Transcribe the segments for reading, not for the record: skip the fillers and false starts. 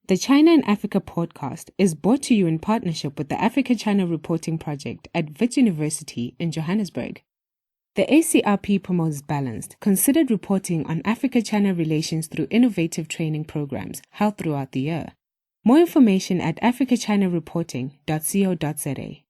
The China and Africa podcast is brought to you in partnership with the Africa-China Reporting Project at Wits University in Johannesburg. The ACRP promotes balanced, considered reporting on Africa-China relations through innovative training programs held throughout the year. More information at africachinareporting.co.za.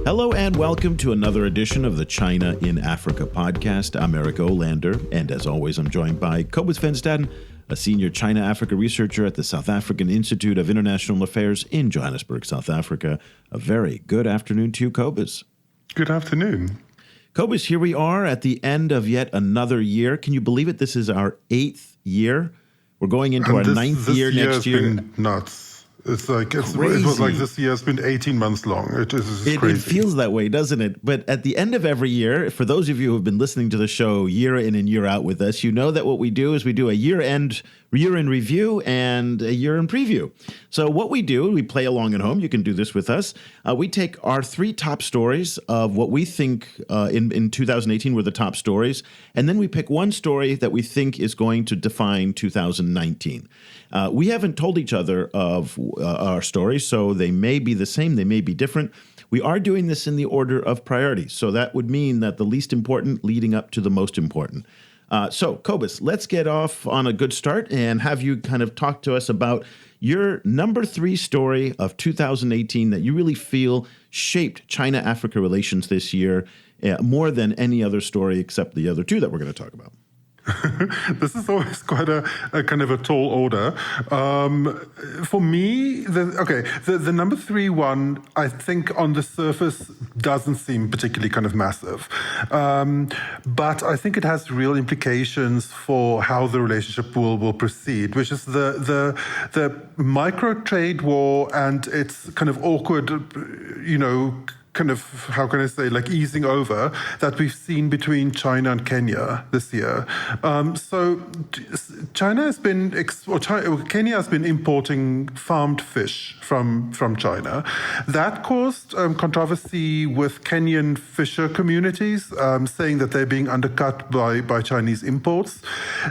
Hello and welcome to another edition of the China in Africa podcast. I'm Eric Olander, and as always, I'm joined by Cobus Venstaden, a senior China-Africa researcher at the South African Institute of International Affairs in Johannesburg, South Africa. A very good afternoon to you, Cobus. Good afternoon. Cobus, here we are at the end of yet another year. Can you believe it? This is our 8th year. We're going into our ninth year next year. This been nuts. It's like it was like this year has been 18 months long. It feels that way, doesn't it? But at the end of every year, for those of you who have been listening to the show year in and year out with us, you know that what we do is we do a year-end review and a year-end preview. So what we do, we play along at home. You can do this with us. We take our 3 top stories of what we think in 2018 were the top stories, and then we pick one story that we think is going to define 2019. We haven't told each other of our stories, so they may be the same, they may be different. We are doing this in the order of priority, so that would mean that the least important leading up to the most important. So, Cobus, let's get off on a good start and have you kind of talk to us about your number 3 story of 2018 that you really feel shaped China-Africa relations this year more than any other story except the other 2 that we're going to talk about. This is always quite a kind of a tall order. For me, the number 3 one, I think on the surface doesn't seem particularly kind of massive. But I think it has real implications for how the relationship will proceed, which is the micro trade war and its kind of awkward, kind of, how can I say, like easing over that we've seen between China and Kenya this year. So Kenya has been importing farmed fish from China. That caused controversy with Kenyan fisher communities, saying that they're being undercut by Chinese imports.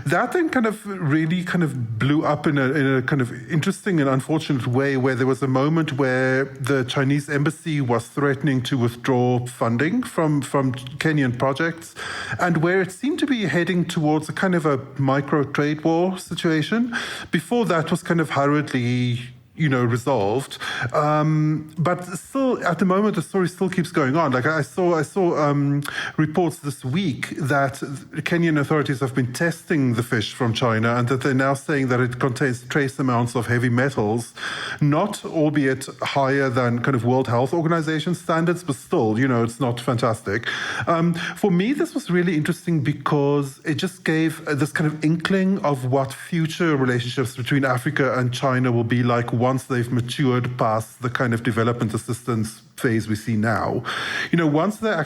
That then kind of really kind of blew up in a kind of interesting and unfortunate way, where there was a moment where the Chinese embassy was threatening to withdraw funding from Kenyan projects, and where it seemed to be heading towards a kind of a micro trade war situation. Before that was kind of hurriedly resolved. But still, at the moment, the story still keeps going on. Like I saw reports this week that Kenyan authorities have been testing the fish from China, and that they're now saying that it contains trace amounts of heavy metals, not albeit higher than kind of World Health Organization standards, but still, it's not fantastic. For me, this was really interesting because it just gave this kind of inkling of what future relationships between Africa and China will be like once they've matured past the kind of development assistance phase we see now. Once they're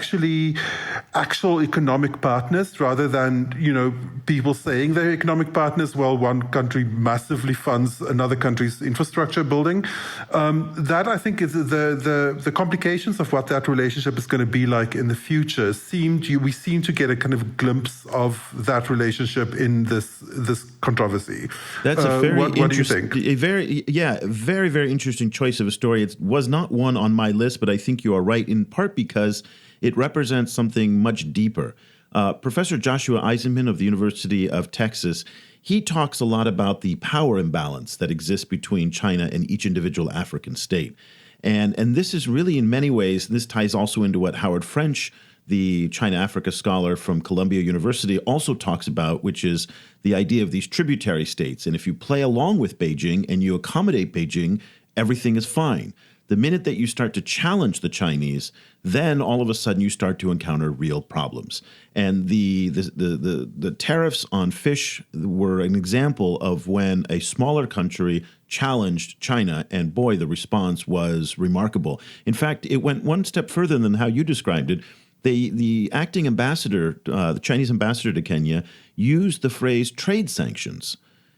actual economic partners, rather than, people saying they're economic partners while one country massively funds another country's infrastructure building. That, I think, is the complications of what that relationship is going to be like in the future. We seem to get a kind of glimpse of that relationship in this controversy. That's a very what do you think? Very, very interesting choice of a story. It was not one on my list, but I think you are right, in part because it represents something much deeper. Professor Joshua Eisenman of the University of Texas, he talks a lot about the power imbalance that exists between China and each individual African state. And this is really, in many ways, this ties also into what Howard French, the China-Africa scholar from Columbia University, also talks about, which is the idea of these tributary states. And if you play along with Beijing and you accommodate Beijing, everything is fine. The minute that you start to challenge the Chinese, then all of a sudden you start to encounter real problems. And the tariffs on fish were an example of when a smaller country challenged China, and boy, the response was remarkable. In fact, it went one step further than how you described it. The acting ambassador, the Chinese ambassador to Kenya, used the phrase trade sanctions.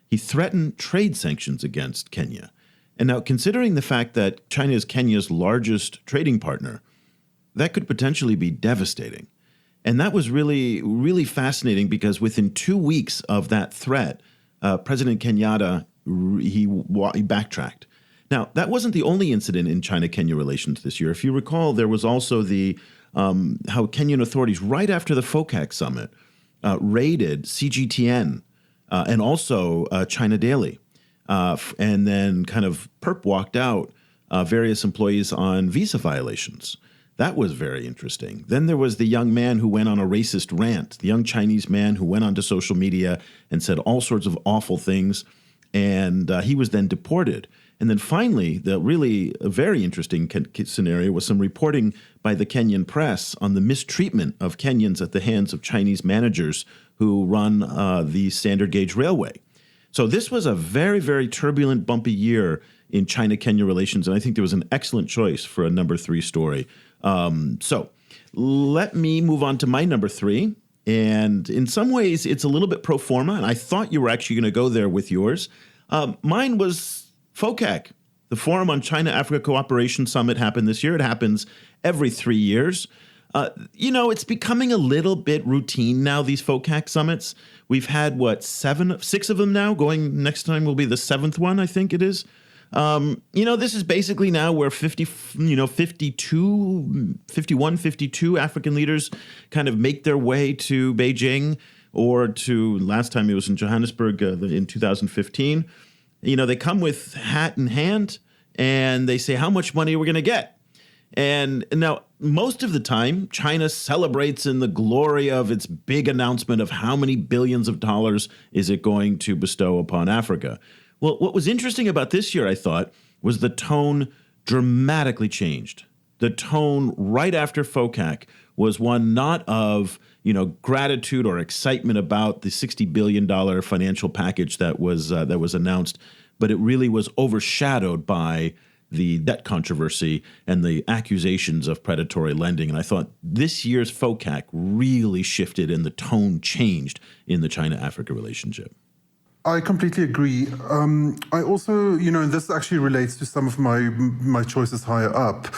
He threatened trade sanctions against Kenya. And now, considering the fact that China is Kenya's largest trading partner, that could potentially be devastating. And that was really, really fascinating because within 2 weeks of that threat, President Kenyatta, he backtracked. Now, that wasn't the only incident in China-Kenya relations this year. If you recall, there was also the how Kenyan authorities, right after the FOCAC summit, raided CGTN and also China Daily. And then kind of perp walked out various employees on visa violations. That was very interesting. Then there was the young man who went on a racist rant, the young Chinese man who went onto social media and said all sorts of awful things, and he was then deported. And then finally, the really very interesting scenario was some reporting by the Kenyan press on the mistreatment of Kenyans at the hands of Chinese managers who run the standard gauge railway. So this was a very, very turbulent, bumpy year in China-Kenya relations, and I think there was an excellent choice for a number 3 story. So let me move on to my number 3. And in some ways, it's a little bit pro forma, and I thought you were actually going to go there with yours. Mine was FOCAC. The Forum on China-Africa Cooperation Summit happened this year. It happens every 3 years. It's becoming a little bit routine now, these FOCAC summits. We've had, 6 of them now? Going next time will be the 7th one, I think it is. This is basically now where 52 African leaders kind of make their way to Beijing, or to, last time it was in Johannesburg in 2015. They come with hat in hand and they say, how much money are we going to get? And now, most of the time, China celebrates in the glory of its big announcement of how many billions of dollars is it going to bestow upon Africa. Well, what was interesting about this year, I thought, was the tone dramatically changed. The tone right after FOCAC was one not of, gratitude or excitement about the $60 billion financial package that was announced, but it really was overshadowed by the debt controversy and the accusations of predatory lending. And I thought this year's FOCAC really shifted and the tone changed in the China-Africa relationship. I completely agree. I also, and this actually relates to some of my choices higher up.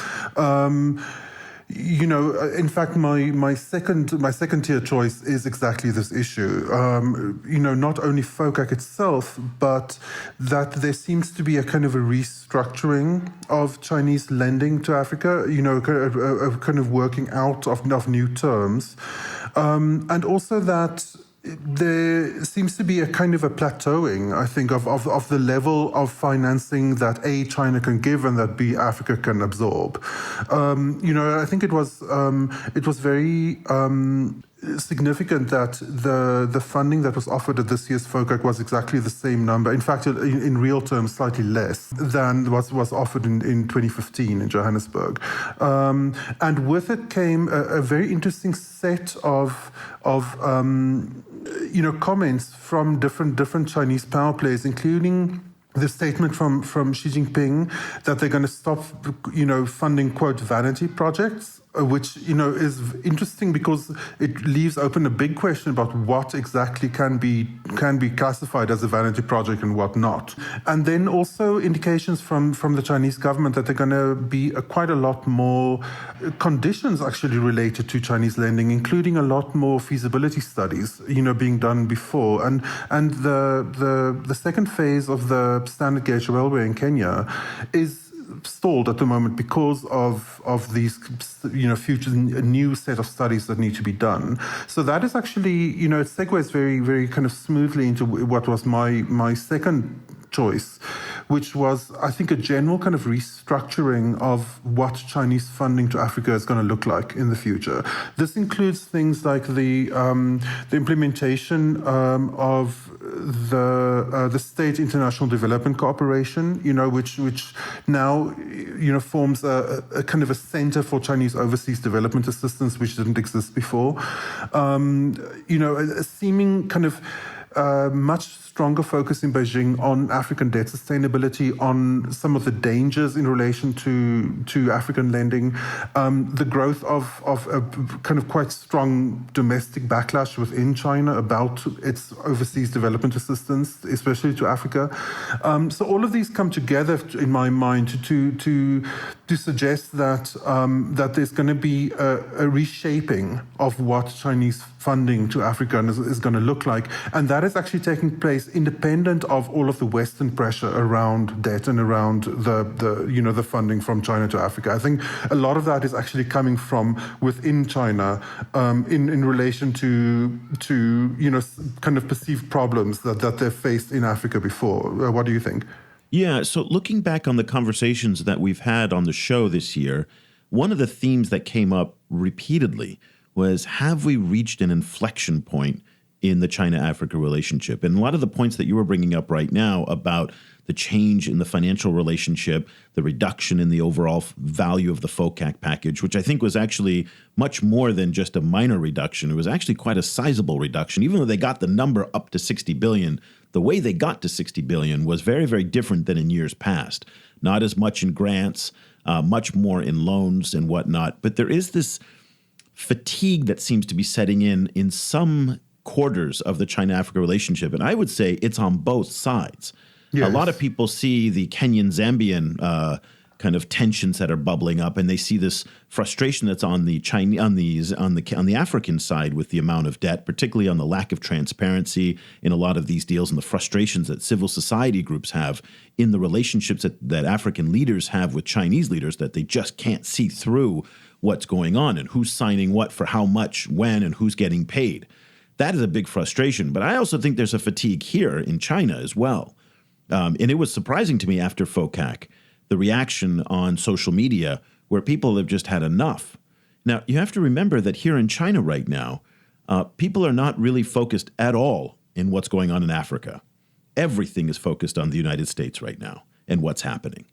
In fact, my second tier choice is exactly this issue. Not only FOCAC itself, but that there seems to be a kind of a restructuring of Chinese lending to Africa. A kind of working out of new terms, and also that there seems to be a kind of a plateauing, I think, of the level of financing that A, China can give and that B, Africa can absorb. I think it was very significant that the funding that was offered at this year's FOCAC was exactly the same number. In fact, in real terms, slightly less than was offered in 2015 in Johannesburg. And with it came a very interesting set of comments from different Chinese power players, including the statement from Xi Jinping that they're going to stop, funding, quote, vanity projects, which, is interesting because it leaves open a big question about what exactly can be classified as a vanity project and what not. And then also indications from the Chinese government that they're going to be quite a lot more conditions actually related to Chinese lending, including a lot more feasibility studies, being done before. And the second phase of the standard gauge railway in Kenya is stalled at the moment because of these, future new set of studies that need to be done. So that is actually, it segues very, very kind of smoothly into what was my second choice, which was, I think, a general kind of restructuring of what Chinese funding to Africa is going to look like in the future. This includes things like the implementation of the State International Development Cooperation, which now, forms a kind of a center for Chinese overseas development assistance, which didn't exist before. A seeming kind of much stronger focus in Beijing on African debt sustainability, on some of the dangers in relation to African lending, the growth of a kind of quite strong domestic backlash within China about its overseas development assistance, especially to Africa. So all of these come together in my mind to suggest that that there's going to be a reshaping of what Chinese funding to Africa is going to look like, and that is actually taking place independent of all of the Western pressure around debt and around the funding from China to Africa. I think a lot of that is actually coming from within China in relation to kind of perceived problems that they've faced in Africa before. What do you think? Yeah, so looking back on the conversations that we've had on the show this year, one of the themes that came up repeatedly was, have we reached an inflection point in the China-Africa relationship? And a lot of the points that you were bringing up right now about the change in the financial relationship, the reduction in the overall value of the FOCAC package, which I think was actually much more than just a minor reduction. It was actually quite a sizable reduction. Even though they got the number up to 60 billion, the way they got to 60 billion was very, very different than in years past. Not as much in grants, much more in loans and whatnot. But there is this fatigue that seems to be setting in some quarters of the China-Africa relationship. And I would say it's on both sides. Yes. A lot of people see the Kenyan-Zambian kind of tensions that are bubbling up, and they see this frustration that's on the African side with the amount of debt, particularly on the lack of transparency in a lot of these deals, and the frustrations that civil society groups have in the relationships that African leaders have with Chinese leaders, that they just can't see through what's going on and who's signing what for how much, when, and who's getting paid. That is a big frustration. But I also think there's a fatigue here in China as well. And it was surprising to me after FOCAC, the reaction on social media where people have just had enough. Now, you have to remember that here in China right now, people are not really focused at all in what's going on in Africa. Everything is focused on the United States right now and what's happening.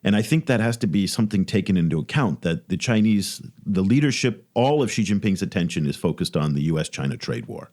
And I think that has to be something taken into account, that the leadership, all of Xi Jinping's attention is focused on the U.S.-China trade war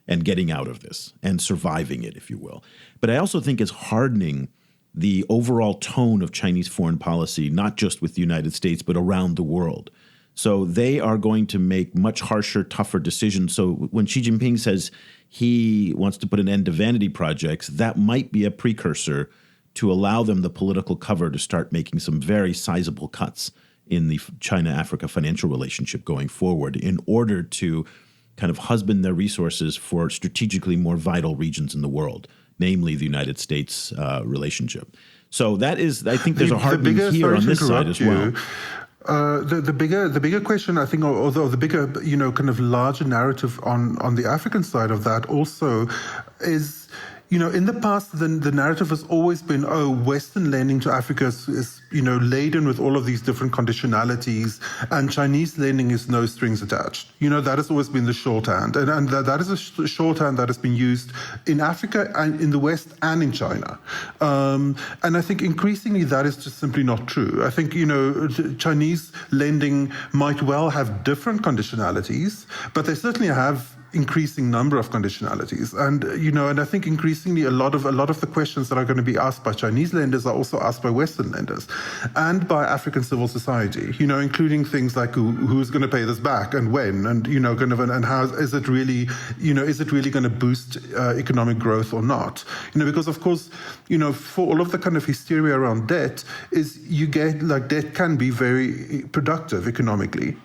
and getting out of this and surviving it, if you will. But I also think it's hardening the overall tone of Chinese foreign policy, not just with the United States, but around the world. So they are going to make much harsher, tougher decisions. So when Xi Jinping says he wants to put an end to vanity projects, that might be a precursor to allow them the political cover to start making some very sizable cuts in the China-Africa financial relationship going forward in order to kind of husband their resources for strategically more vital regions in the world, namely the United States relationship. So that is, I think there's a hardening here on this side as well. The bigger question, I think, although the bigger, kind of larger narrative on the African side of that also is, in the past, the narrative has always been, Western lending to Africa is laden with all of these different conditionalities, and Chinese lending is no strings attached. That has always been the shorthand. And that is a shorthand that has been used in Africa and in the West and in China. And I think increasingly that is just simply not true. I think, Chinese lending might well have different conditionalities, but they certainly have increasing number of conditionalities, and I think increasingly a lot of the questions that are going to be asked by Chinese lenders are also asked by Western lenders, and by African civil society. Including things like who's going to pay this back and when, and and how is it really going to boost economic growth or not? Because of course, for all of the kind of hysteria around debt, is you get like debt can be very productive economically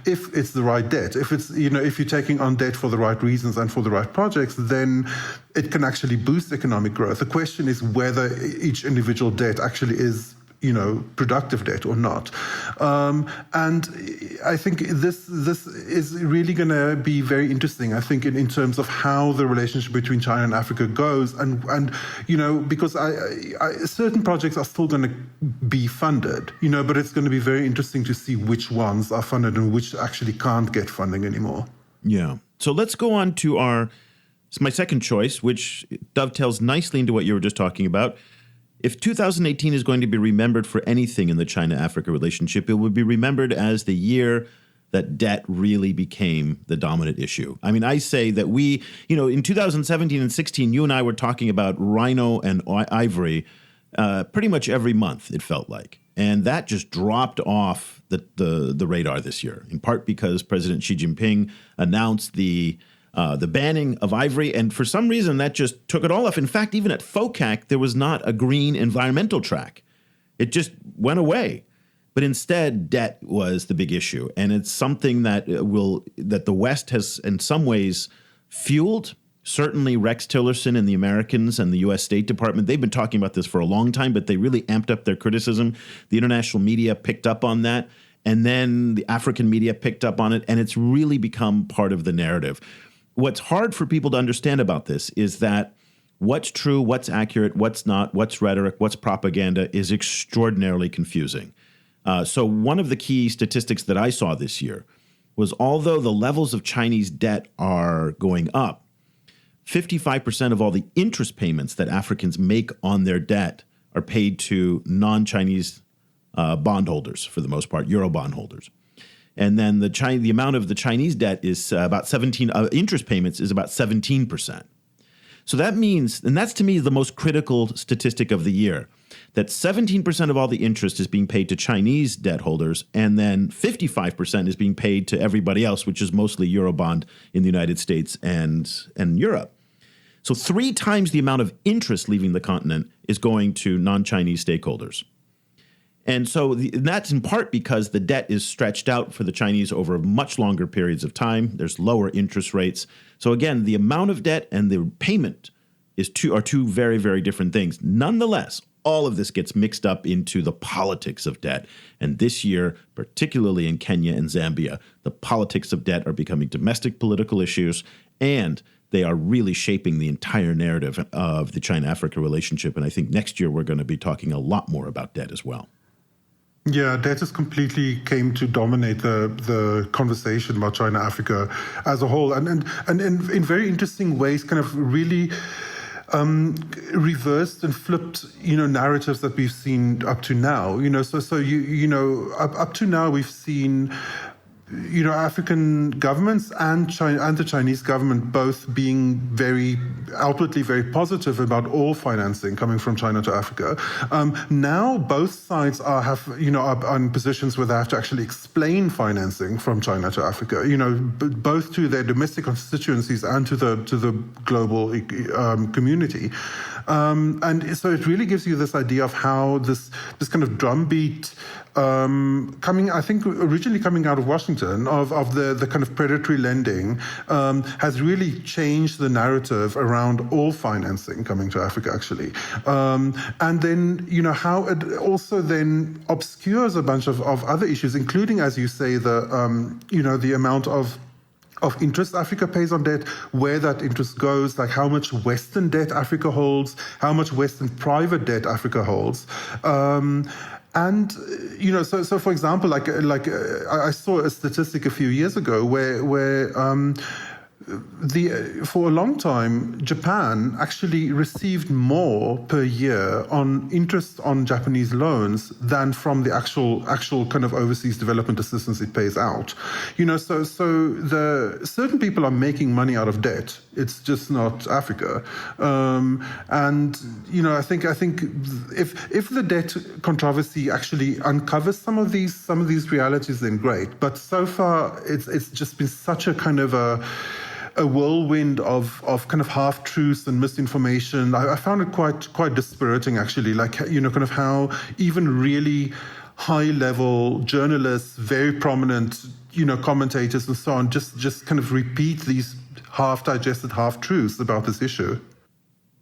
if it's the right debt. If it's if you're taking on debt for the right reasons and for the right projects, then it can actually boost economic growth. The question is whether each individual debt actually is, productive debt or not. And I think this is really going to be very interesting, I think, in terms of how the relationship between China and Africa goes. And because certain projects are still going to be funded, but it's going to be very interesting to see which ones are funded and which actually can't get funding anymore. Yeah. So let's go on to it's my second choice, which dovetails nicely into what you were just talking about. If 2018 is going to be remembered for anything in the China-Africa relationship, it will be remembered as the year that debt really became the dominant issue. I mean, I say that we, in 2017 and 16, you and I were talking about rhino and ivory pretty much every month, it felt like. And that just dropped off the radar this year, in part because President Xi Jinping announced the banning of ivory. And for some reason, that just took it all off. In fact, even at FOCAC, there was not a green environmental track. It just went away. But instead, debt was the big issue. And it's something that the West has in some ways fueled. Certainly Rex Tillerson and the Americans and the U.S. State Department, they've been talking about this for a long time, but they really amped up their criticism. The international media picked up on that. And then the African media picked up on it. And it's really become part of the narrative. What's hard for people to understand about this is that what's true, what's accurate, what's not, what's rhetoric, what's propaganda is extraordinarily confusing. So one of the key statistics that I saw this year was although the levels of Chinese debt are going up, 55% of all the interest payments that Africans make on their debt are paid to non-Chinese bondholders, for the most part, Euro bondholders. And then the amount of the Chinese debt is about 17, interest payments is about 17%. So that means, and that's to me the most critical statistic of the year, that 17% of all the interest is being paid to Chinese debt holders, and then 55% is being paid to everybody else, which is mostly Eurobond in the United States and Europe. So 3 times the amount of interest leaving the continent is going to non-Chinese stakeholders. And so that's in part because the debt is stretched out for the Chinese over much longer periods of time. There's lower interest rates. So again, the amount of debt and the payment are two very, very different things. Nonetheless, all of this gets mixed up into the politics of debt. And this year, particularly in Kenya and Zambia, the politics of debt are becoming domestic political issues, and they are really shaping the entire narrative of the China-Africa relationship. And I think next year we're going to be talking a lot more about debt as well. Yeah, debt has completely came to dominate the conversation about China-Africa as a whole, and in very interesting ways, kind of really reversed and flipped, narratives that we've seen up to now. Up to now we've seen, African governments and China and the Chinese government both being outwardly very positive about all financing coming from China to Africa. Now both sides are in positions where they have to actually explain financing from China to Africa. Both to their domestic constituencies and to the global community. And so it really gives you this idea of how this kind of drumbeat originally coming out of Washington of the kind of predatory lending has really changed the narrative around all financing coming to Africa, actually. And then, how it also then obscures a bunch of other issues, including, as you say, the amount of interest Africa pays on debt, where that interest goes, like how much Western debt Africa holds, how much Western private debt Africa holds. And so for example, I saw a statistic a few years ago where for a long time, Japan actually received more per year on interest on Japanese loans than from the actual kind of overseas development assistance it pays out. So certain people are making money out of debt. It's just not Africa. I think if the debt controversy actually uncovers some of these realities, then great. But so far, it's just been such a kind of a whirlwind of kind of half-truths and misinformation. I found it quite dispiriting, actually, kind of how even really high-level journalists, very prominent, commentators and so on, just kind of repeat these half-digested half-truths about this issue.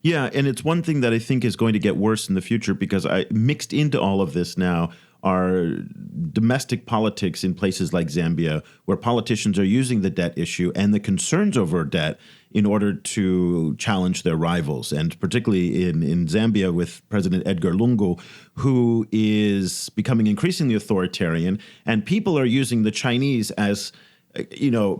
Yeah, and it's one thing that I think is going to get worse in the future, because mixed into all of this now are domestic politics in places like Zambia, where politicians are using the debt issue and the concerns over debt in order to challenge their rivals. And particularly in Zambia with President Edgar Lungu, who is becoming increasingly authoritarian, and people are using the Chinese as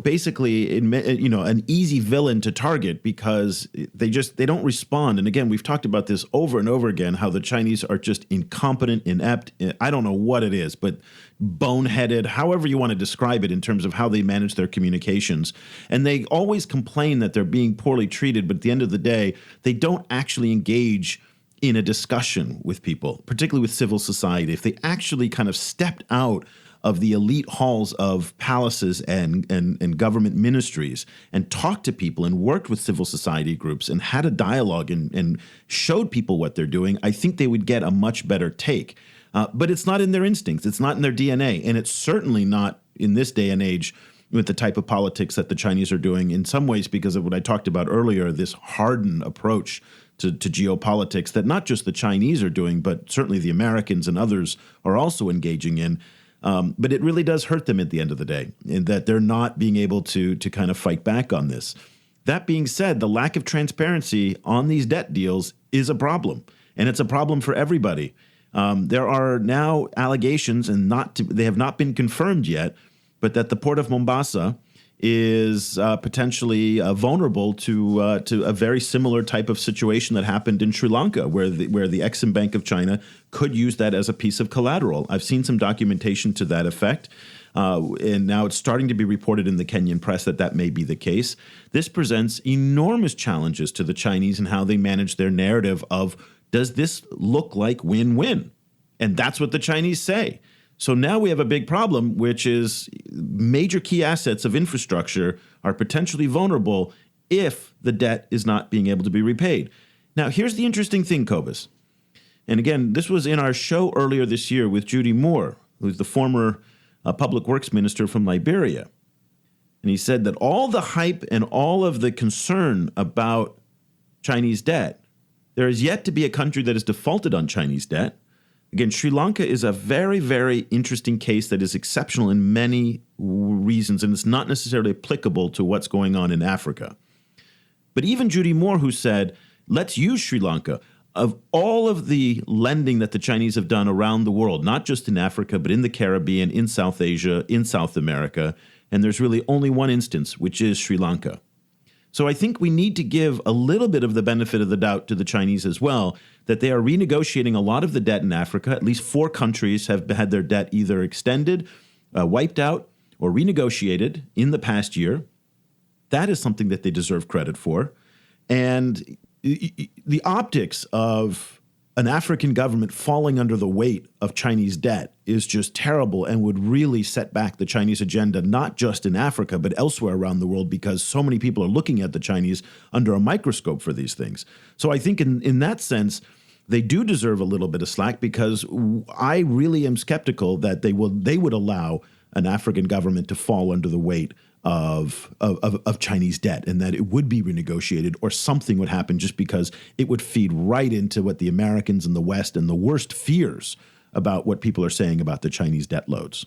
basically, an easy villain to target because they don't respond. And again, we've talked about this over and over again, how the Chinese are just incompetent, inept. I don't know what it is, but boneheaded, however you want to describe it in terms of how they manage their communications. And they always complain that they're being poorly treated, but at the end of the day, they don't actually engage in a discussion with people, particularly with civil society. If they actually kind of stepped out of the elite halls of palaces and government ministries and talked to people and worked with civil society groups and had a dialogue and showed people what they're doing, I think they would get a much better take. But it's not in their instincts. It's not in their DNA. And it's certainly not in this day and age with the type of politics that the Chinese are doing, in some ways because of what I talked about earlier, this hardened approach to geopolitics that not just the Chinese are doing, but certainly the Americans and others are also engaging in. But it really does hurt them at the end of the day, in that they're not being able to kind of fight back on this. That being said, the lack of transparency on these debt deals is a problem, and it's a problem for everybody. There are now allegations, and they have not been confirmed yet, but that the port of Mombasa is potentially vulnerable to a very similar type of situation that happened in Sri Lanka, where the Exim Bank of China could use that as a piece of collateral. I've seen some documentation to that effect, and now it's starting to be reported in the Kenyan press that may be the case. This presents enormous challenges to the Chinese and how they manage their narrative of, does this look like win-win? And that's what the Chinese say. So now we have a big problem, which is major key assets of infrastructure are potentially vulnerable if the debt is not being able to be repaid. Now, here's the interesting thing, Cobus. And again, this was in our show earlier this year with Judy Moore, who's the former public works minister from Liberia. And he said that all the hype and all of the concern about Chinese debt, there is yet to be a country that has defaulted on Chinese debt. Again, Sri Lanka is a very, very interesting case that is exceptional in many reasons, and it's not necessarily applicable to what's going on in Africa. But even Judy Moore, who said, let's use Sri Lanka, of all of the lending that the Chinese have done around the world, not just in Africa, but in the Caribbean, in South Asia, in South America, and there's really only one instance, which is Sri Lanka. So I think we need to give a little bit of the benefit of the doubt to the Chinese as well, that they are renegotiating a lot of the debt in Africa. At least 4 countries have had their debt either extended, wiped out, or renegotiated in the past year. That is something that they deserve credit for. And the optics of an African government falling under the weight of Chinese debt is just terrible and would really set back the Chinese agenda, not just in Africa, but elsewhere around the world, because so many people are looking at the Chinese under a microscope for these things. So I think in that sense, they do deserve a little bit of slack, because I really am skeptical that they would allow an African government to fall under the weight of Chinese debt, and that it would be renegotiated or something would happen, just because it would feed right into what the Americans and the West and the worst fears about what people are saying about the Chinese debt loads.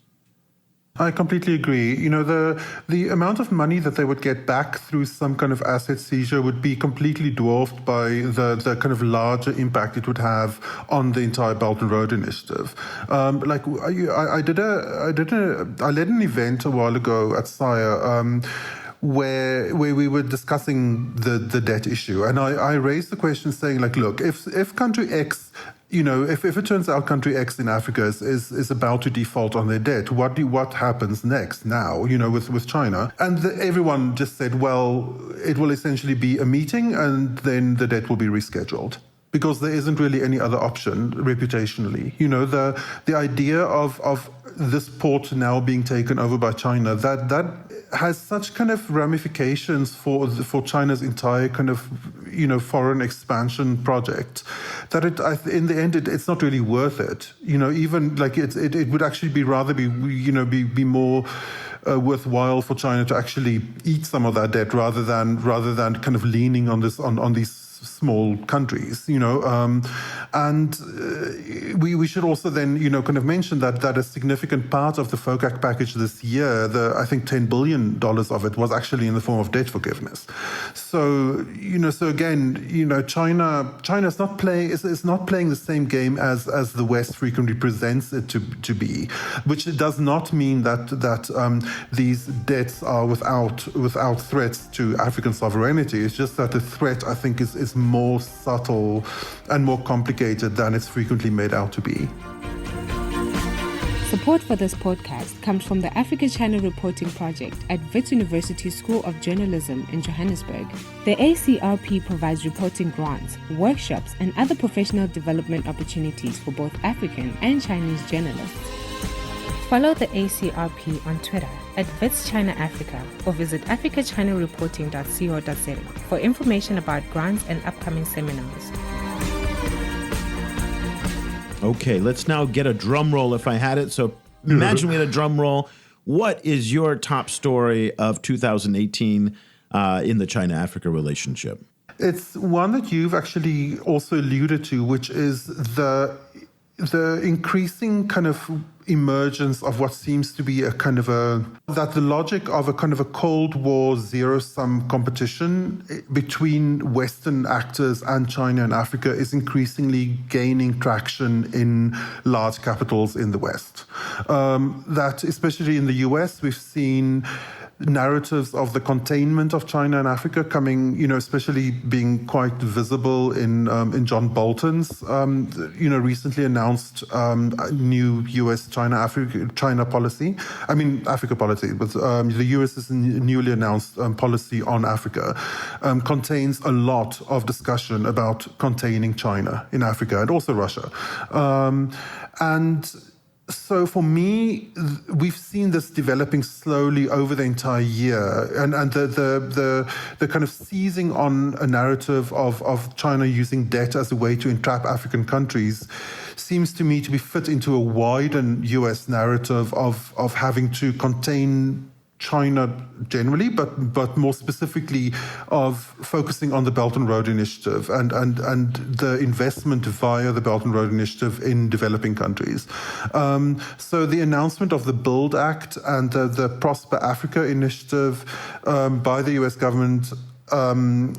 I completely agree. The amount of money that they would get back through some kind of asset seizure would be completely dwarfed by the kind of larger impact it would have on the entire Belt and Road Initiative. I led an event a while ago at SIRE, where we were discussing the debt issue, and I raised the question saying, look, if country X, if it turns out country X in Africa is about to default on their debt, what happens next now, with China? And everyone just said, well, it will essentially be a meeting and then the debt will be rescheduled, because there isn't really any other option reputationally. The idea of this port now being taken over by China, that has such kind of ramifications for China's entire kind of foreign expansion project that in the end it's not really worth it. Even it would actually be more worthwhile for China to actually eat some of that debt rather than kind of leaning on these small countries. And we should also then, kind of mention that a significant part of the FOCAC package this year, I think $10 billion of it was actually in the form of debt forgiveness. So, so again, China is not playing the same game as the West frequently presents it to be, which does not mean that these debts are without threats to African sovereignty. It's just that the threat, I think, is more subtle and more complicated than it's frequently made out to be. Support for this podcast comes from the Africa-China Reporting Project at Wits University School of Journalism in Johannesburg. The ACRP provides reporting grants, workshops, and other professional development opportunities for both African and Chinese journalists. Follow the ACRP on Twitter at Wits China Africa or visit africachinareporting.co.za for information about grants and upcoming seminars. Okay, let's now get a drum roll if I had it. So imagine we had a drum roll. What is your top story of 2018 in the China-Africa relationship? It's one that you've actually also alluded to, which is the increasing kind of emergence of what seems to be that the logic of a kind of a Cold War zero-sum competition between Western actors and China and Africa is increasingly gaining traction in large capitals in the West. That especially in the US, we've seen narratives of the containment of China and Africa coming, especially being quite visible in John Bolton's, recently announced new U.S.-China policy. I mean, Africa policy, but the U.S.'s newly announced policy on Africa contains a lot of discussion about containing China in Africa and also Russia. So for me, we've seen this developing slowly over the entire year, and the kind of seizing on a narrative of China using debt as a way to entrap African countries seems to me to be fit into a wider U.S. narrative of having to contain China generally, but more specifically of focusing on the Belt and Road Initiative and the investment via the Belt and Road Initiative in developing countries. So the announcement of the BUILD Act and the Prosper Africa Initiative by the US government,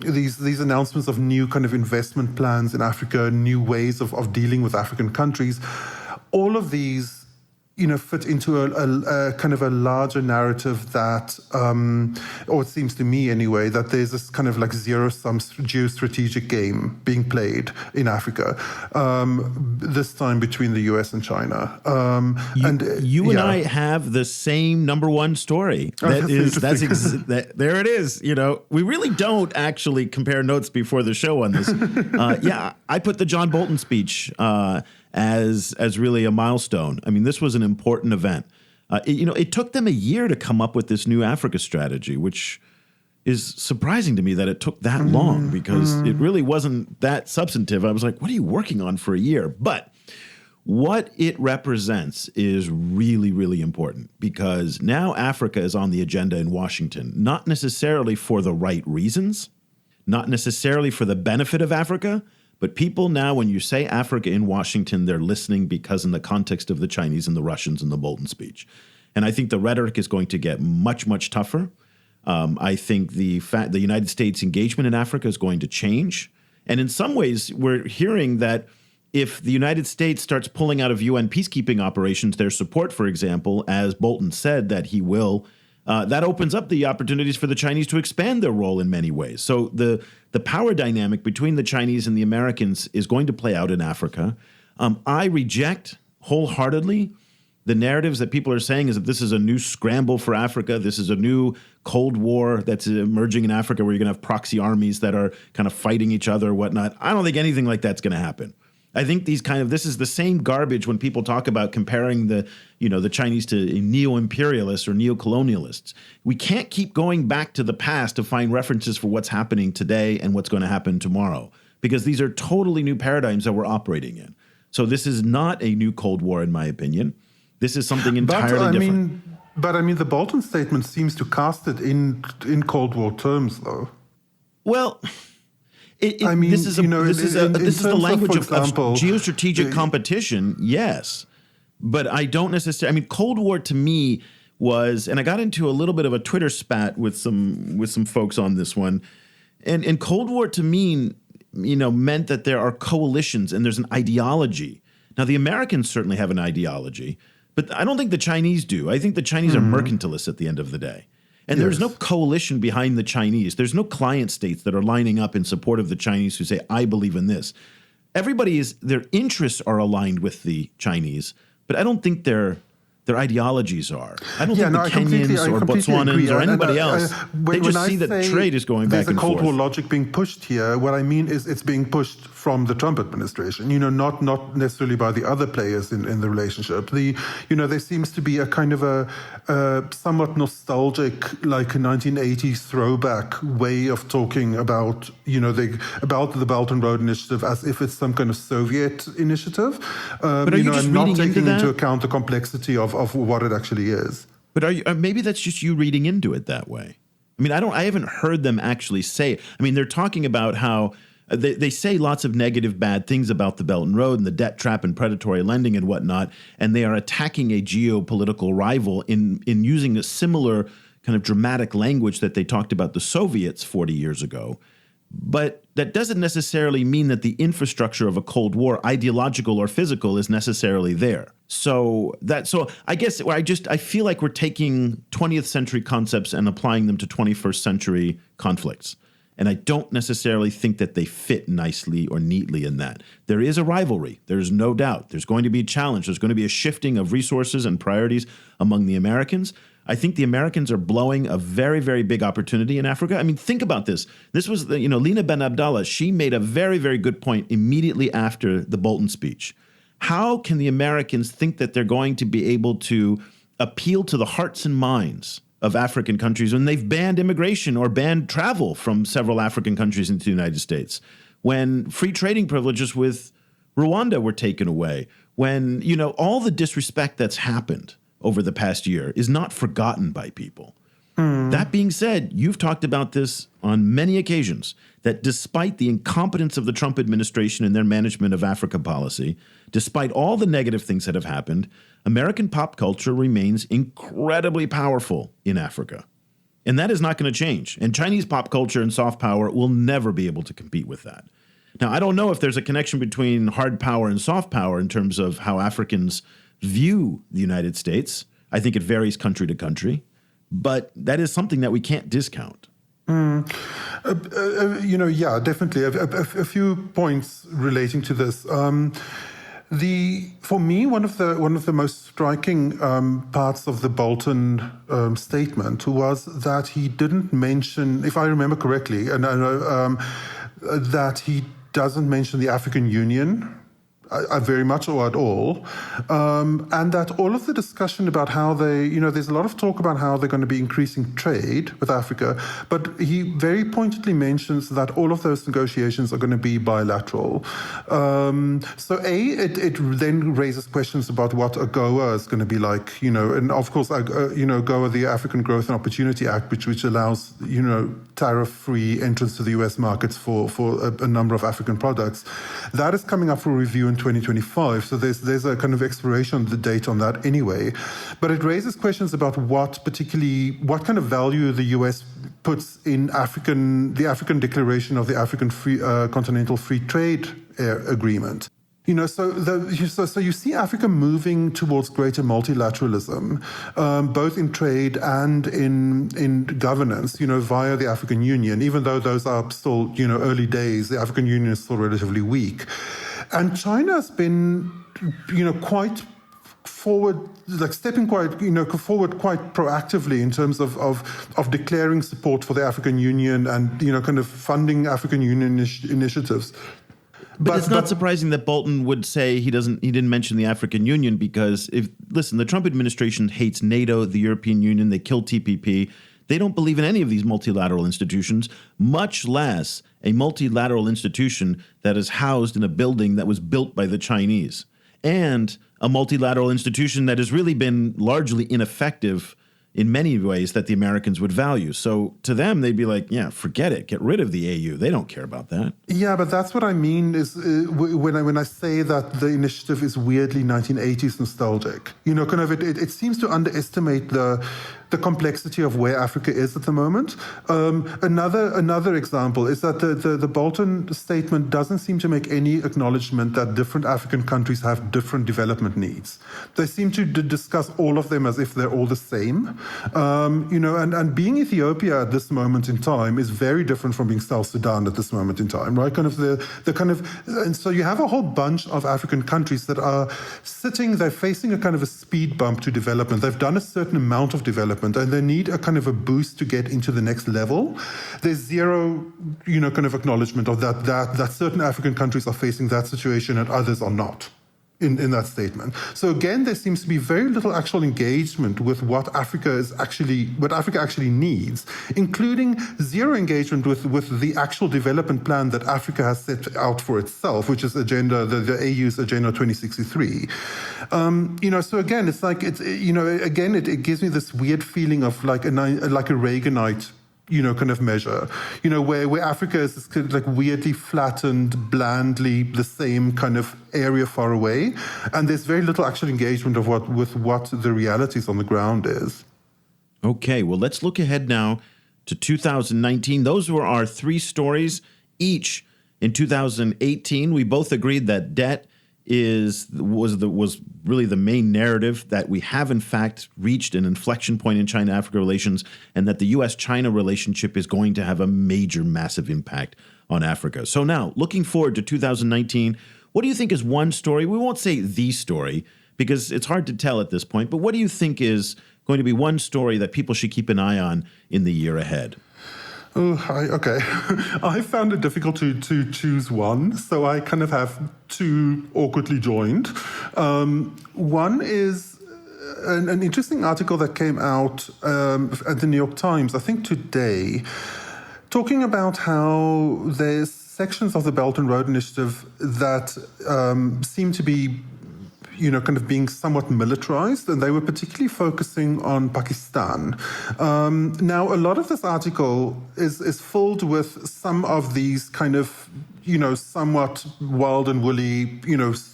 these announcements of new kind of investment plans in Africa, new ways of dealing with African countries, all of these fit into a kind of a larger narrative that, or it seems to me anyway, that there's this kind of like zero-sum geostrategic game being played in Africa, this time between the US and China. You and I have the same number one story. There it is. We really don't actually compare notes before the show on this. I put the John Bolton speech as really a milestone. I mean, this was an important event. It took them a year to come up with this new Africa strategy, which is surprising to me that it took that long because it really wasn't that substantive. I was like, what are you working on for a year? But what it represents is really, really important because now Africa is on the agenda in Washington, not necessarily for the right reasons, not necessarily for the benefit of Africa, but people now, when you say Africa in Washington, they're listening because in the context of the Chinese and the Russians and the Bolton speech. And I think the rhetoric is going to get much, much tougher. I think the United States engagement in Africa is going to change. And in some ways, we're hearing that if the United States starts pulling out of UN peacekeeping operations, their support, for example, as Bolton said that he will, that opens up the opportunities for the Chinese to expand their role in many ways. So the power dynamic between the Chinese and the Americans is going to play out in Africa. I reject wholeheartedly the narratives that people are saying is that this is a new scramble for Africa. This is a new Cold War that's emerging in Africa where you're going to have proxy armies that are kind of fighting each other or whatnot. I don't think anything like that's going to happen. I think this is the same garbage when people talk about comparing the Chinese to neo-imperialists or neo-colonialists. We can't keep going back to the past to find references for what's happening today and what's going to happen tomorrow, because these are totally new paradigms that we're operating in. So this is not a new Cold War, in my opinion. This is something entirely different. But the Bolton statement seems to cast it in Cold War terms, though. Well, I mean, this is you know, this is the terms language for of example, geostrategic competition, yes. But I don't necessarily. I mean, Cold War to me was, and I got into a little bit of a Twitter spat with some folks on this one, and Cold War to me, you know, meant that there are coalitions and there's an ideology. Now, the Americans certainly have an ideology, but I don't think the Chinese do. I think the Chinese are mercantilists at the end of the day. And there's no coalition behind the Chinese. There's no client states that are lining up in support of the Chinese who say, I believe in this. Their interests are aligned with the Chinese, but I don't think their ideologies are. I don't think the Kenyans or Botswanans or anybody else, they just see that trade is going back and forth. There's a Cold War logic being pushed here. What I mean is it's being pushed from the Trump administration, you know, not necessarily by the other players in the relationship. There seems to be a kind of a somewhat nostalgic, like a 1980s throwback way of talking about, about the Belt and Road Initiative as if it's some kind of Soviet initiative. But are you just and not reading taking into that? into account the complexity of what it actually is. But maybe that's just you reading into it that way. I mean, I haven't heard them actually say. I mean, they're talking about how they say lots of negative, bad things about the Belt and Road and the debt trap and predatory lending and whatnot, and they are attacking a geopolitical rival in using a similar kind of dramatic language that they talked about the Soviets 40 years ago. But that doesn't necessarily mean that the infrastructure of a Cold War, ideological or physical, is necessarily there. So I guess I feel like we're taking 20th century concepts and applying them to 21st century conflicts. And I don't necessarily think that they fit nicely or neatly in that. There is a rivalry. There's no doubt. There's going to be a challenge. There's going to be a shifting of resources and priorities among the Americans. I think the Americans are blowing a very, very big opportunity in Africa. I mean, think about this. This was, Lina Ben Abdallah, she made a very, very good point immediately after the Bolton speech. How can the Americans think that they're going to be able to appeal to the hearts and minds of African countries when they've banned immigration or banned travel from several African countries into the United States, when free trading privileges with Rwanda were taken away, when, all the disrespect that's happened over the past year is not forgotten by people. That being said, you've talked about this on many occasions, that despite the incompetence of the Trump administration in their management of Africa policy, despite all the negative things that have happened, American pop culture remains incredibly powerful in Africa. And that is not going to change. And Chinese pop culture and soft power will never be able to compete with that. Now, I don't know if there's a connection between hard power and soft power in terms of how Africans view the United States. I think it varies country to country. But that is something that we can't discount. Definitely. A few points relating to this. For me, one of the most striking parts of the Bolton statement was that he didn't mention, if I remember correctly, that he doesn't mention the African Union. Very much or at all, and that all of the discussion about how there's a lot of talk about how they're going to be increasing trade with Africa, but he very pointedly mentions that all of those negotiations are going to be bilateral. It then raises questions about what AGOA is going to be like, and of course, AGOA, the African Growth and Opportunity Act, which allows, tariff-free entrance to the U.S. markets for a number of African products. That is coming up for review in 2025, so there's a kind of expiration of the date on that anyway. But it raises questions about what kind of value the U.S. puts in the African Declaration of the African Continental Free Trade Agreement. So you see Africa moving towards greater multilateralism, both in trade and in governance, via the African Union, even though those are still, early days. The African Union is still relatively weak. And China has been, quite forward, stepping forward quite proactively in terms of declaring support for the African Union and, kind of funding African Union initiatives. But it's not surprising that Bolton would say he didn't mention the African Union because the Trump administration hates NATO, the European Union, they kill TPP. They don't believe in any of these multilateral institutions, much less a multilateral institution that is housed in a building that was built by the Chinese, and a multilateral institution that has really been largely ineffective in many ways that the Americans would value. So to them, they'd be like, yeah, forget it. Get rid of the AU. They don't care about that. Yeah, but that's what I mean is when I say that the initiative is weirdly 1980s nostalgic. Kind of it seems to underestimate the complexity of where Africa is at the moment. Another example is that the Bolton statement doesn't seem to make any acknowledgement that different African countries have different development needs. They seem to discuss all of them as if they're all the same. And being Ethiopia at this moment in time is very different from being South Sudan at this moment in time, right? And so you have a whole bunch of African countries that are they're facing a kind of a speed bump to development. They've done a certain amount of development and they need a kind of a boost to get into the next level. There's zero, kind of acknowledgement of that certain African countries are facing that situation and others are not. In that statement. So again, there seems to be very little actual engagement with what Africa actually needs, including zero engagement with the actual development plan that Africa has set out for itself, which is the AU's Agenda 2063. So again, it's like it gives me this weird feeling of like a Reaganite kind of measure, where Africa is this kind of like weirdly flattened, blandly the same kind of area far away, and there's very little actual engagement of what the realities on the ground is. Okay, well, let's look ahead now to 2019. Those were our three stories each. In 2018, we both agreed that debt was really the main narrative, that we have in fact reached an inflection point in China-Africa relations, and that the U.S.-China relationship is going to have a major, massive impact on Africa. So now, looking forward to 2019, what do you think is one story? We won't say the story because it's hard to tell at this point, but what do you think is going to be one story that people should keep an eye on in the year ahead? Okay. I found it difficult to choose one, so I kind of have two awkwardly joined. One is an interesting article that came out at the New York Times, I think today, talking about how there's sections of the Belt and Road Initiative that seem to be kind of being somewhat militarized, and they were particularly focusing on Pakistan. Now, a lot of this article is filled with some of these kind of, somewhat wild and woolly,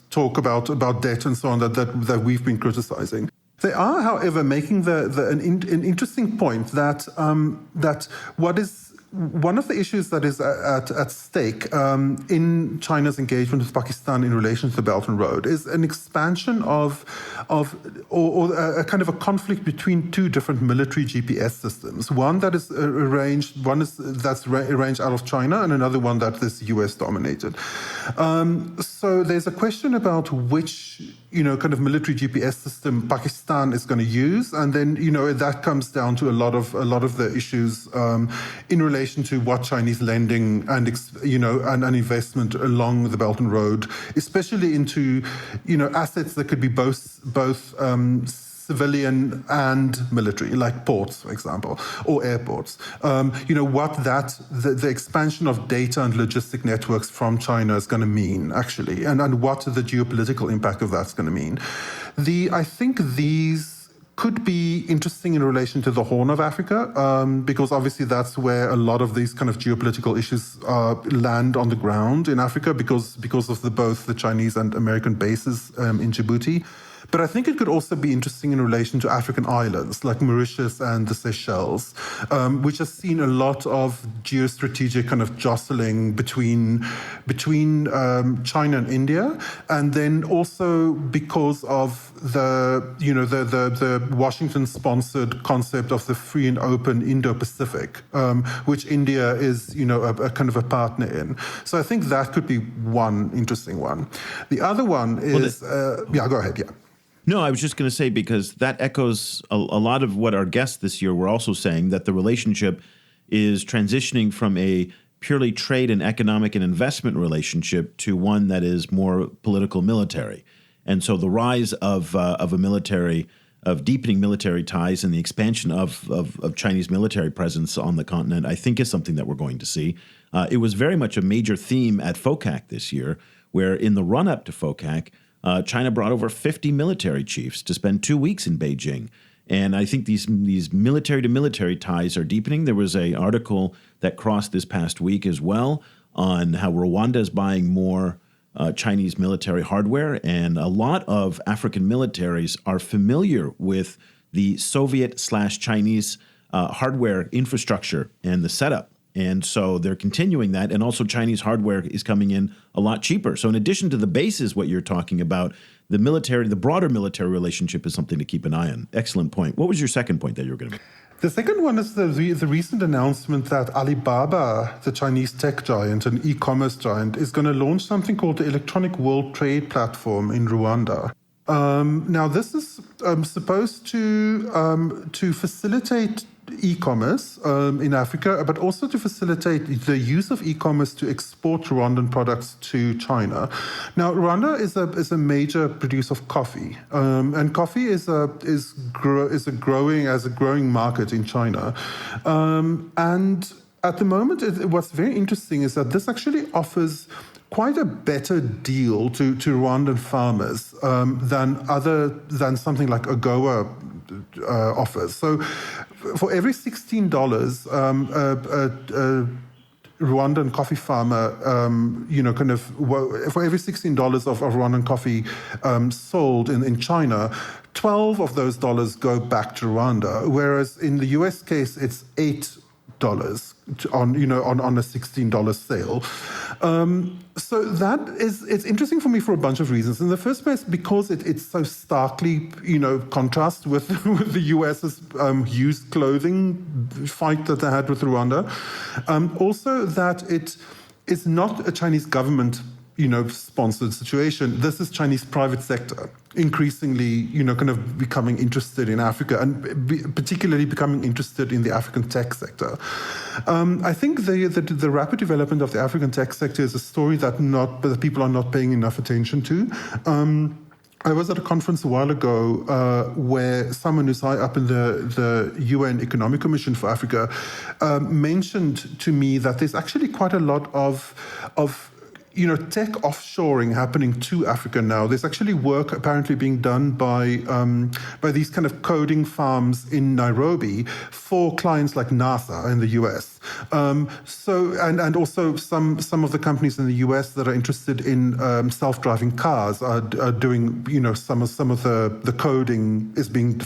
talk about debt and so on that we've been criticizing. They are, however, making an interesting point that one of the issues that is at stake in China's engagement with Pakistan in relation to the Belt and Road is an expansion or a kind of a conflict between two different military GPS systems. One that is arranged out of China, and another one that is US dominated. So there's a question about which kind of military GPS system Pakistan is going to use, and then that comes down to a lot of the issues in relation to what Chinese lending and and investment along the Belt and Road, especially into assets that could be both civilian and military, like ports, for example, or airports. The expansion of data and logistic networks from China is going to mean, actually, and what the geopolitical impact of that's going to mean. I think these could be interesting in relation to the Horn of Africa, because obviously that's where a lot of these kind of geopolitical issues land on the ground in Africa because of both the Chinese and American bases in Djibouti. But I think it could also be interesting in relation to African islands like Mauritius and the Seychelles, which has seen a lot of geostrategic kind of jostling between China and India, and then also because of the Washington-sponsored concept of the free and open Indo-Pacific, which India is a kind of a partner in. So I think that could be one interesting one. The other one is go ahead. Yeah. No, I was just going to say, because that echoes a lot of what our guests this year were also saying, that the relationship is transitioning from a purely trade and economic and investment relationship to one that is more political military. And so the rise of deepening military ties and the expansion of Chinese military presence on the continent, I think is something that we're going to see. It was very much a major theme at FOCAC this year, where in the run-up to FOCAC, China brought over 50 military chiefs to spend 2 weeks in Beijing. And I think these military to military ties are deepening. There was an article that crossed this past week as well on how Rwanda is buying more Chinese military hardware. And a lot of African militaries are familiar with the Soviet/Chinese hardware infrastructure and the setup. And so they're continuing that. And also Chinese hardware is coming in a lot cheaper. So in addition to the bases, what you're talking about, the broader military relationship is something to keep an eye on. Excellent point. What was your second point that you were going to make? The second one is the recent announcement that Alibaba, the Chinese tech giant and e-commerce giant, is going to launch something called the Electronic World Trade Platform in Rwanda. Now, this is supposed to facilitate e-commerce in Africa, but also to facilitate the use of e-commerce to export Rwandan products to China. Now, Rwanda is a major producer of coffee, and coffee is a growing market in China, and at the moment, what's very interesting is that this actually offers quite a better deal to Rwandan farmers than something like AGOA offers. So, for every $16, Rwandan coffee farmer, for every $16 of Rwandan coffee sold in China, 12 of those dollars go back to Rwanda, whereas in the US case, it's $8 on a $16 sale. So it's interesting for me for a bunch of reasons. In the first place, because it's so starkly, contrast with the US's used clothing fight that they had with Rwanda. Also that it is not a Chinese government sponsored situation. This is Chinese private sector increasingly, kind of becoming interested in Africa and particularly becoming interested in the African tech sector. I think the rapid development of the African tech sector is a story that people are not paying enough attention to. I was at a conference a while ago where someone who's high up in the UN Economic Commission for Africa mentioned to me that there's actually quite a lot of tech offshoring happening to Africa now. There's actually work apparently being done by these kind of coding farms in Nairobi for clients like NASA in the US. And also some of the companies in the US that are interested in self-driving cars are doing some of the coding is being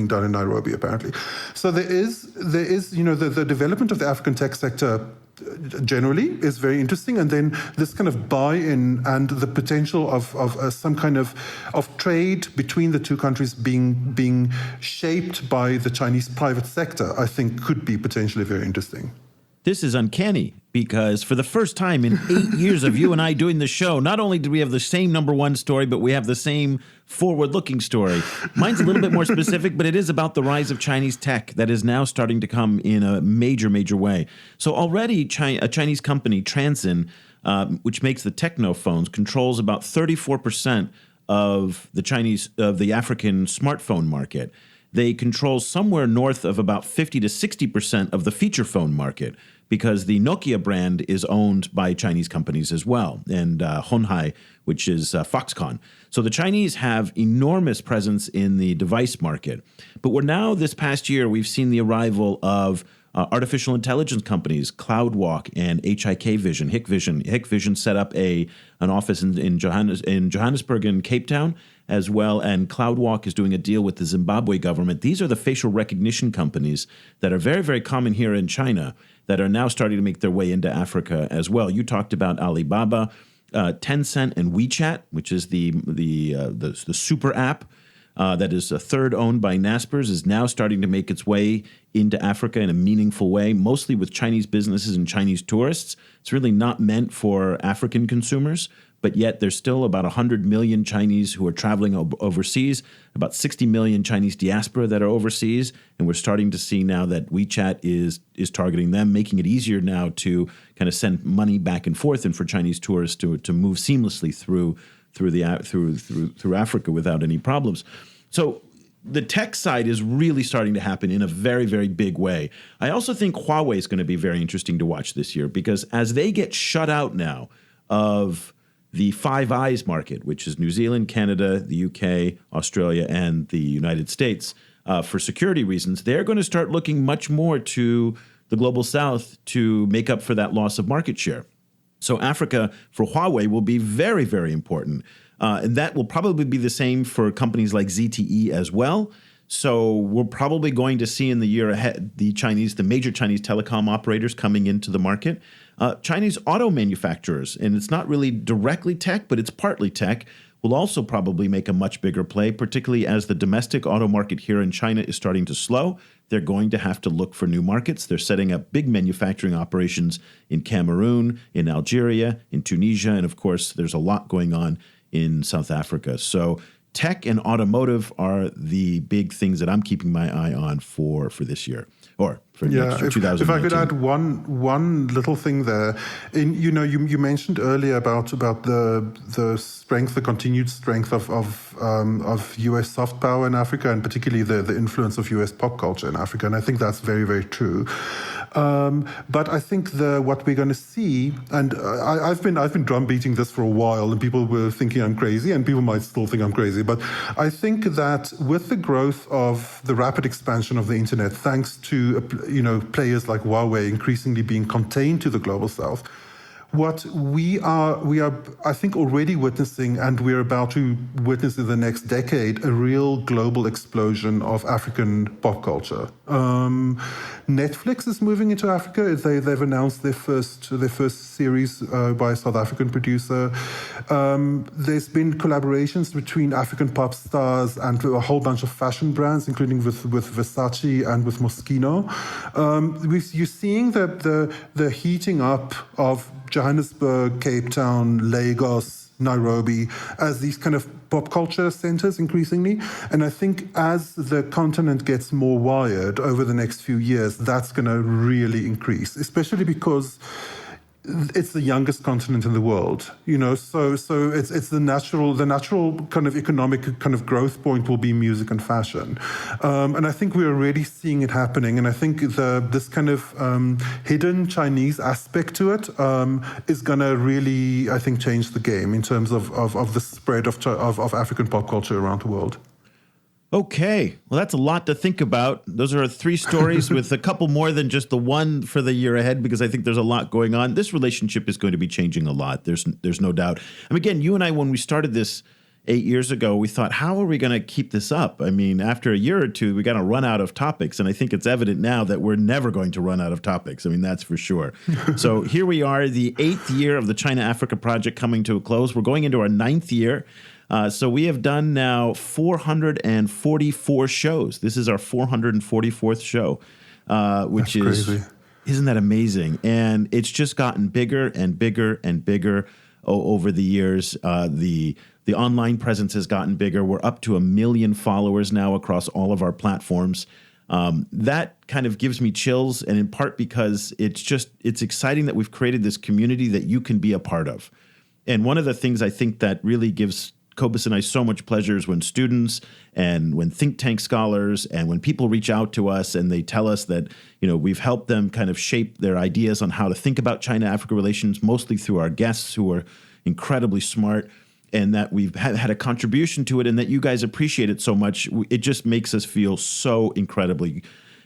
done in Nairobi apparently. So there is the development of the African tech sector generally is very interesting, and then this kind of buy-in and the potential of some kind of trade between the two countries being shaped by the Chinese private sector, I think could be potentially very interesting. This is uncanny because for the first time in 8 years of you and I doing the show, not only do we have the same number one story, but we have the same forward-looking story. Mine's a little bit more specific, but it is about the rise of Chinese tech that is now starting to come in a major, major way. So already a Chinese company, Transsion, which makes the Techno phones, controls about 34% of the African smartphone market. They control somewhere north of about 50 to 60% of the feature phone market, because the Nokia brand is owned by Chinese companies as well, and Honhai, which is Foxconn. So the Chinese have enormous presence in the device market. But this past year, we've seen the arrival of artificial intelligence companies, CloudWalk and Hikvision. Hikvision set up an office in Johannesburg and Cape Town as well, and CloudWalk is doing a deal with the Zimbabwe government. These are the facial recognition companies that are very, very common here in China that are now starting to make their way into Africa as well. You talked about Alibaba, Tencent, and WeChat, which is the super app that is a third owned by Naspers, is now starting to make its way into Africa in a meaningful way, mostly with Chinese businesses and Chinese tourists. It's really not meant for African consumers, but yet there's still about 100 million Chinese who are traveling overseas, about 60 million Chinese diaspora that are overseas, and we're starting to see now that WeChat is targeting them, making it easier now to kind of send money back and forth and for Chinese tourists to move seamlessly through Africa without any problems. So the tech side is really starting to happen in a very, very big way. I also think Huawei is going to be very interesting to watch this year, because as they get shut out now of the Five Eyes market, which is New Zealand, Canada, the UK, Australia, and the United States, for security reasons, they're going to start looking much more to the global south to make up for that loss of market share. So Africa for Huawei will be very, very important. And that will probably be the same for companies like ZTE as well. So we're probably going to see in the year ahead the major Chinese telecom operators coming into the market. Chinese auto manufacturers, and it's not really directly tech, but it's partly tech, will also probably make a much bigger play, particularly as the domestic auto market here in China is starting to slow. They're going to have to look for new markets. They're setting up big manufacturing operations in Cameroon, in Algeria, in Tunisia, and of course, there's a lot going on in South Africa. So tech and automotive are the big things that I'm keeping my eye on for this year, or for next year, 2019. If I could add one little thing there, you mentioned earlier about the strength, the continued strength of U.S. soft power in Africa, and particularly the influence of U.S. pop culture in Africa, and I think that's very, very true. But I think what we're going to see, and I've been drumbeating this for a while, and people were thinking I'm crazy, and people might still think I'm crazy. But I think that with the growth of the rapid expansion of the internet, thanks to players like Huawei increasingly being contained to the global south, what we are, I think, already witnessing, and we're about to witness in the next decade, a real global explosion of African pop culture. Netflix is moving into Africa. They've announced their first series by a South African producer. There's been collaborations between African pop stars and a whole bunch of fashion brands, including with Versace and with Moschino. You're seeing the heating up of Johannesburg, Cape Town, Lagos, Nairobi as these kind of pop culture centers increasingly. And I think as the continent gets more wired over the next few years, that's going to really increase, especially because it's the youngest continent in the world, so it's the natural kind of economic kind of growth point will be music and fashion. And I think we're already seeing it happening. And I think this kind of hidden Chinese aspect to it is going to really, I think, change the game in terms of the spread of African pop culture around the world. Okay, well, that's a lot to think about. Those are 3 stories with a couple more than just the one for the year ahead, because I think there's a lot going on. This relationship is going to be changing a lot. There's no doubt. I mean, again, you and I, when we started this 8 years ago, we thought, how are we going to keep this up? I mean, after a year or two, we got to run out of topics. And I think it's evident now that we're never going to run out of topics. I mean, that's for sure. So here we are, the 8th year of the China-Africa project coming to a close. We're going into our 9th year. So we have done now 444 shows. This is our 444th show, which That's crazy. Isn't that amazing? And it's just gotten bigger and bigger and bigger over the years. The online presence has gotten bigger. We're up to 1 million followers now across all of our platforms. That kind of gives me chills, and in part because it's exciting that we've created this community that you can be a part of. And one of the things I think that really gives Cobus and I so much pleasure is when students and when think tank scholars and when people reach out to us and they tell us that, we've helped them kind of shape their ideas on how to think about China-Africa relations, mostly through our guests who are incredibly smart, and that we've had a contribution to it, and that you guys appreciate it so much. It just makes us feel so incredibly,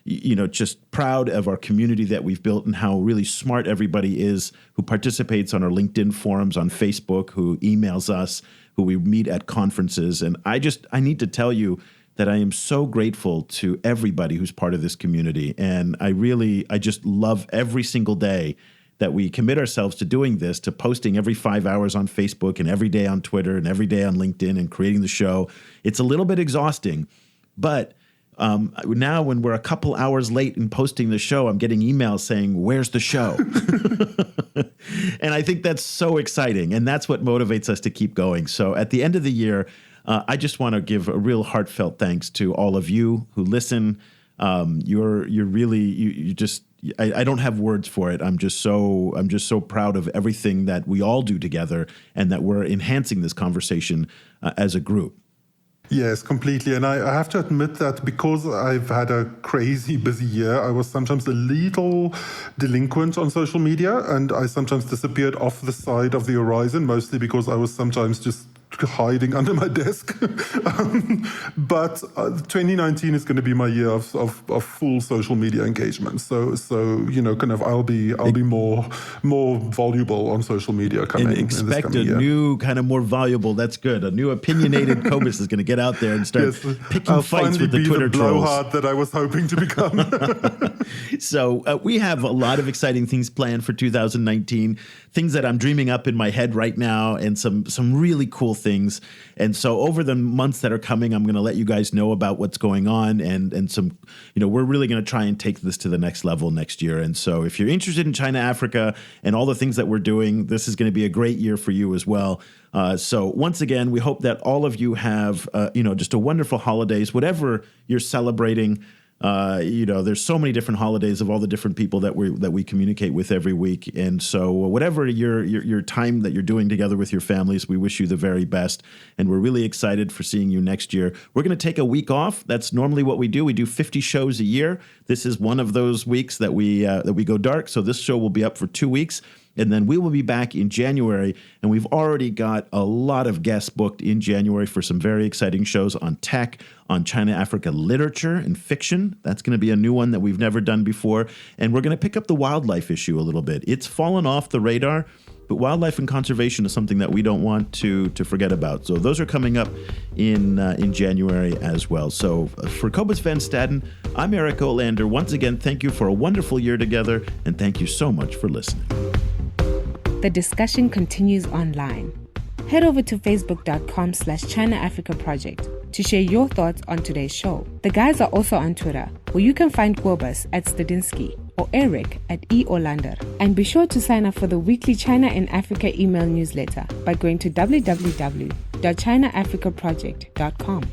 just proud of our community that we've built and how really smart everybody is who participates on our LinkedIn forums, on Facebook, who emails us, who we meet at conferences. And I need to tell you that I am so grateful to everybody who's part of this community. And I just love every single day that we commit ourselves to doing this, to posting every 5 hours on Facebook and every day on Twitter and every day on LinkedIn and creating the show. It's a little bit exhausting, but now when we're a couple hours late in posting the show, I'm getting emails saying, where's the show? And I think that's so exciting. And that's what motivates us to keep going. So at the end of the year, I just want to give a real heartfelt thanks to all of you who listen. You're really, I don't have words for it. I'm just so proud of everything that we all do together and that we're enhancing this conversation as a group. Yes, completely. And I have to admit that because I've had a crazy busy year, I was sometimes a little delinquent on social media, and I sometimes disappeared off the side of the horizon, mostly because I was sometimes just hiding under my desk. But 2019 is going to be my year of full social media engagement. So kind of I'll be more voluble on social media coming. And expect a year. new kind of more valuable. That's good. A new opinionated Cobus is going to get out there and start picking fights with the Twitter trolls. Blowhard that I was hoping to become. So we have a lot of exciting things planned for 2019, things that I'm dreaming up in my head right now, and some really cool things. And so over the months that are coming, I'm going to let you guys know about what's going on, and some, we're really going to try and take this to the next level next year. And so if you're interested in China, Africa, and all the things that we're doing, this is going to be a great year for you as well. So once again, we hope that all of you have, just a wonderful holidays, whatever you're celebrating. There's so many different holidays of all the different people that we communicate with every week. And so whatever your time that you're doing together with your families, we wish you the very best. And we're really excited for seeing you next year. We're going to take a week off. That's normally what we do. We do 50 shows a year. This is one of those weeks that we go dark. So this show will be up for 2 weeks. And then we will be back in January, and we've already got a lot of guests booked in January for some very exciting shows on tech, on China-Africa literature and fiction. That's going to be a new one that we've never done before. And we're going to pick up the wildlife issue a little bit. It's fallen off the radar, but wildlife and conservation is something that we don't want to forget about. So those are coming up in January as well. So for Cobus Van Staden, I'm Eric Olander. Once again, thank you for a wonderful year together, and thank you so much for listening. The discussion continues online. Head over to facebook.com/China Africa Project to share your thoughts on today's show. The guys are also on Twitter, where you can find Cobus at Stadinsky or Eric at eOlander. And be sure to sign up for the weekly China and Africa email newsletter by going to www.chinaafricaproject.com.